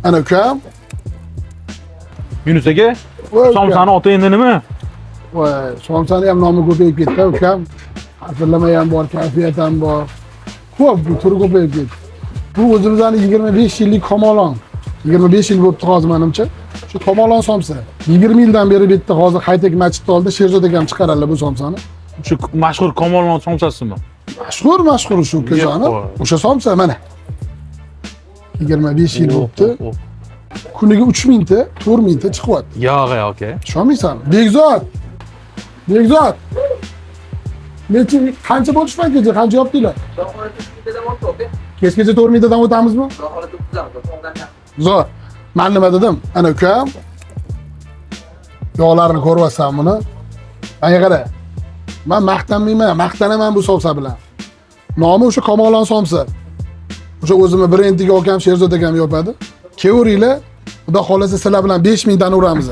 Ana ukam. Yunus aka, Voy somsani oti endi nima? Voy, somsani ham nomi ko'payib ketdi ukam. Hazırlama ham bor, kayfiyat ham bor. Xo'p, bu turi ko'payib ketdi. Bu o'zimizning 25 yillik Komolon. 25 yil bo'libdi hozir menimcha. Shu Komolon somsa. 20 yildan beri bitta hozir Haytek masjidda oldi, Sherzod akam chiqaradilar bu somsani. Shu mashhur Komolon somsasimi? Mashhur shu ukajon. O'sha somsa mana. 25 yil bo'libdi. Kuniga 3000 ta, 4000 ta chiqyapti. Yo'q aka. Ishonmaysanmi? Bekzod. Qancha bo'lishman kecha, qancha yopdinglar? Kechgacha 4000 tadan o'tamizmi? Zo'r. Men nima dedim? Ana ukam. Yog'larni ko'ryapsan buni. Menga qara. Men maqtanmayman, maqtanaman bu somsa bilan. Nomi o'sha Komolon somsa. O'sha o'zimni brendiga olgam Sherzod akam yopadi. Keveringlar, xudo xolasa sizlar bilan 5000 dan uramiz.